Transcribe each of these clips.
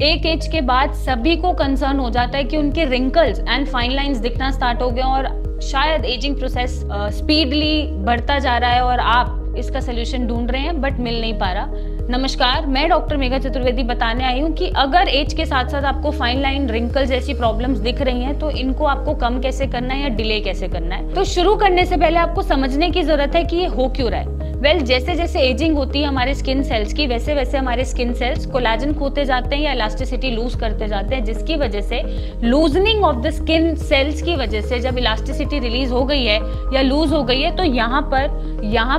एक एज के बाद सभी को कंसर्न हो जाता है कि उनके रिंकल्स एंड फाइन लाइंस दिखना स्टार्ट हो गए और शायद एजिंग प्रोसेस स्पीडली बढ़ता जा रहा है और आप इसका सोल्यूशन ढूंढ रहे हैं बट मिल नहीं पा रहा। नमस्कार, मैं डॉक्टर मेघा चतुर्वेदी बताने आई हूँ कि अगर एज के साथ साथ आपको फाइन लाइन, रिंकल जैसी प्रॉब्लम्स दिख रही हैं तो इनको आपको कम कैसे करना है या डिले कैसे करना है। तो शुरू करने से पहले आपको समझने की जरूरत है कि ये हो क्यों रहा है। जैसे जैसे एजिंग होती है हमारे स्किन सेल्स की, वैसे वैसे हमारे स्किन सेल्स कोलेजन खोते जाते हैं या इलास्टिसिटी लूज करते जाते हैं, जिसकी वजह से loosening of the skin cells की वजह से जब इलास्टिसिटी रिलीज हो गई है या लूज हो गई है तो यहाँ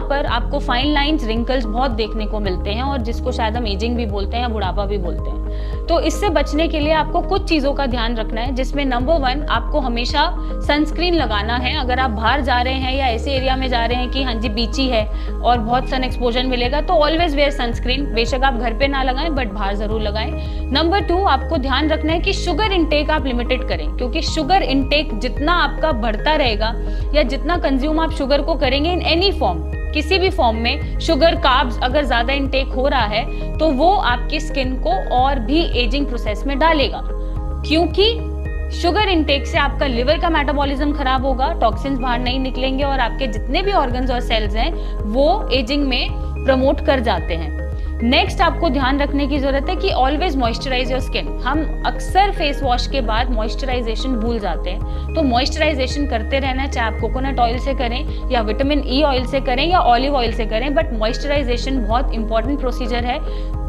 पर आपको फाइन लाइंस, रिंकल्स बहुत देखने को मिलते हैं और जिसको शायद हम एजिंग भी बोलते हैं या बुढ़ापा भी बोलते हैं। तो इससे बचने के लिए आपको कुछ चीजों का ध्यान रखना है, जिसमें नंबर 1 आपको हमेशा सनस्क्रीन लगाना है। अगर आप बाहर जा रहे हैं या ऐसे एरिया में जा रहे हैं कि हाँ जी बीची है और बहुत सन एक्सपोजर मिलेगा तो ऑलवेज वेयर सनस्क्रीन। बेशक आप घर पे ना लगाएं बट बाहर जरूर लगाएं। नंबर 2 आपको ध्यान रखना है कि शुगर इनटेक आप लिमिटेड करें, क्योंकि शुगर इनटेक जितना आपका बढ़ता रहेगा या जितना कंज्यूम आप शुगर को करेंगे इन एनी फॉर्म, किसी भी फॉर्म में शुगर, कार्ब्स अगर ज्यादा इनटेक हो रहा है तो वो आपकी स्किन को और भी एजिंग प्रोसेस में डालेगा, क्योंकि शुगर इनटेक से आपका लिवर का मेटाबॉलिज्म खराब होगा, टॉक्सिन्स बाहर नहीं निकलेंगे और आपके जितने भी ऑर्गन्स और सेल्स हैं वो एजिंग में प्रमोट कर जाते हैं। नेक्स्ट आपको ध्यान रखने की जरूरत है कि ऑलवेज मॉइस्चराइज योर स्किन। हम अक्सर फेस वॉश के बाद मॉइस्चराइजेशन भूल जाते हैं, तो मॉइस्चराइजेशन करते रहना, चाहे आप कोकोनट ऑयल से करें या विटामिन ई ऑयल से करें या ऑलिव ऑयल से करें, बट मॉइस्चराइजेशन बहुत इंपॉर्टेंट प्रोसीजर है।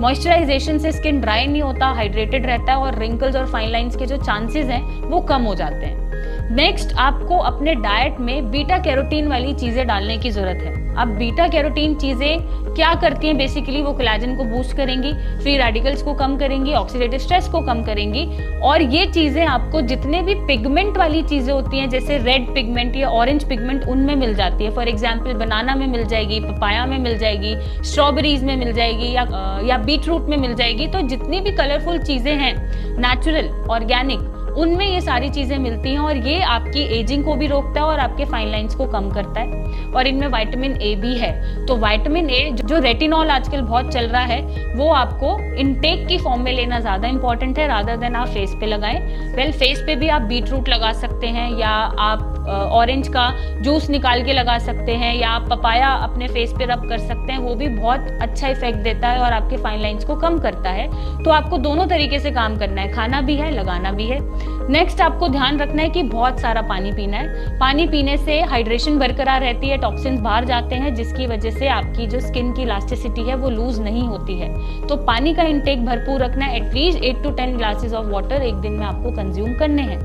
मॉइस्चराइजेशन से स्किन ड्राई नहीं होता, हाइड्रेटेड रहता है और रिंकल्स और फाइन लाइंस के जो चांसेस हैं वो कम हो जाते हैं। नेक्स्ट आपको अपने डाइट में बीटा कैरोटीन वाली चीजें डालने की जरूरत है। अब बीटा कैरोटीन चीजें क्या करती हैं? बेसिकली वो कोलेजन को बूस्ट करेंगी, फ्री रेडिकल्स को कम करेंगी, ऑक्सीडेटिव स्ट्रेस को कम करेंगी और ये चीजें आपको जितने भी पिगमेंट वाली चीजें होती हैं जैसे रेड पिगमेंट या ऑरेंज पिगमेंट उनमें मिल जाती है। फॉर एग्जाम्पल बनाना में मिल जाएगी, पपाया में मिल जाएगी, स्ट्रॉबेरीज में मिल जाएगी या बीट रूट में मिल जाएगी। तो जितनी भी कलरफुल चीजें हैं नेचुरल, ऑर्गेनिक, उनमें ये सारी चीजें मिलती हैं और ये आपकी एजिंग को भी रोकता है और आपके फाइन लाइंस को कम करता है। और इनमें विटामिन ए भी है, तो विटामिन ए जो रेटिनॉल आजकल बहुत चल रहा है वो आपको इनटेक की फॉर्म में लेना ज्यादा इंपॉर्टेंट है रादर देन आप फेस पे लगाएं। फेस पे भी आप बीट रूट लगा सकते हैं या आप ऑरेंज का जूस निकाल के लगा सकते हैं या आप पपाया अपने फेस पे रब कर सकते हैं, वो भी बहुत अच्छा इफेक्ट देता है और आपके फाइन लाइंस को कम करता है। तो आपको दोनों तरीके से काम करना है, खाना भी है, लगाना भी है। नेक्स्ट आपको ध्यान रखना है कि बहुत सारा पानी पीना है। पानी पीने से हाइड्रेशन बरकरार रहती है, टॉक्सिन्स बाहर जाते हैं, जिसकी वजह से आपकी जो स्किन की इलास्टिसिटी है वो लूज नहीं होती है। तो पानी का इंटेक भरपूर रखना है, at least 8 to 10 glasses of water एक दिन में आपको कंज्यूम करने हैं।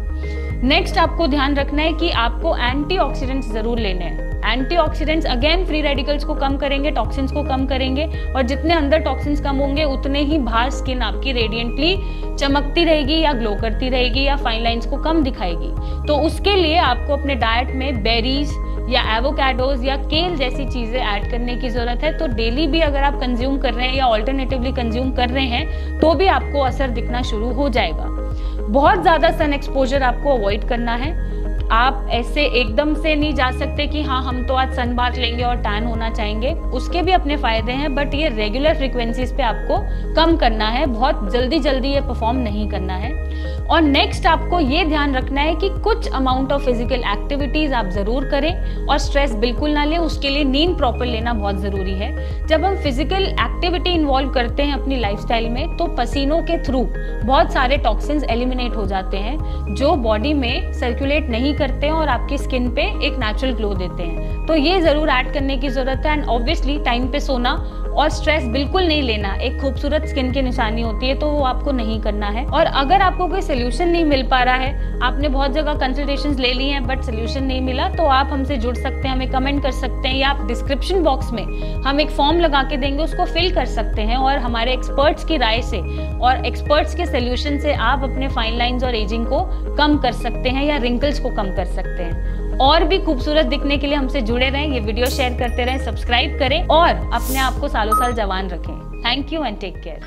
नेक्स्ट आपको ध्यान रखना है कि आपको एंटीऑक्सीडेंट्स जरूर लेने हैं। एंटीऑक्सीडेंट्स अगेन फ्री रेडिकल्स को कम करेंगे, टॉक्सिन्स को कम करेंगे और जितने अंदर टॉक्सिन्स कम होंगे उतने ही बाहर स्किन आपकी रेडिएंटली चमकती रहेगी या ग्लो करती रहेगी या फाइन लाइंस को कम दिखाएगी। तो उसके लिए आपको अपने डाइट में बेरीज या एवोकाडोज या केल जैसी चीजें ऐड करने की जरूरत है। तो डेली भी अगर आप कंज्यूम कर रहे हैं या ऑल्टरनेटिवली कंज्यूम कर रहे हैं तो भी आपको असर दिखना शुरू हो जाएगा। बहुत ज्यादा सन एक्सपोजर आपको अवॉइड करना है। आप ऐसे एकदम से नहीं जा सकते कि हाँ हम तो आज सन बाथ लेंगे और टैन होना चाहेंगे, उसके भी अपने फायदे हैं, बट ये रेगुलर फ्रीक्वेंसीज पे आपको कम करना है, बहुत जल्दी जल्दी ये परफॉर्म नहीं करना है। और नेक्स्ट आपको ये ध्यान रखना है कि कुछ अमाउंट ऑफ फिजिकल एक्टिविटीज आप जरूर करें और स्ट्रेस बिल्कुल ना लें। उसके लिए नींद प्रॉपर लेना बहुत जरूरी है। जब हम फिजिकल एक्टिविटी इन्वॉल्व करते हैं अपनी लाइफस्टाइल में तो पसीनों के थ्रू बहुत सारे टॉक्सिन्स एलिमिनेट हो जाते हैं जो बॉडी में सर्कुलेट नहीं करते हैं और आपकी स्किन पे एक नेचुरल ग्लो देते हैं। तो ये जरूर ऐड करने की जरूरत है। एंड ऑब्वियसली टाइम पे सोना और स्ट्रेस बिल्कुल नहीं लेना एक खूबसूरत स्किन की निशानी होती है, तो वो आपको नहीं करना है। और अगर आपको कोई सोल्यूशन नहीं मिल पा रहा है, आपने बहुत जगह कंसल्टेशंस ले ली हैं बट सोल्यूशन नहीं मिला, तो आप हमसे जुड़ सकते हैं, हमें कमेंट कर सकते हैं या आप डिस्क्रिप्शन बॉक्स में हम एक फॉर्म लगा के देंगे, उसको फिल कर सकते हैं और हमारे एक्सपर्ट्स की राय से और एक्सपर्ट्स के सोल्यूशन से आप अपने फाइन लाइंस और एजिंग को कम कर सकते हैं या रिंकल्स को कम कर सकते हैं। और भी खूबसूरत दिखने के लिए हमसे जुड़े रहें, ये वीडियो शेयर करते रहें, सब्सक्राइब करें और अपने आप को सालों साल जवान रखें। Thank you and take care.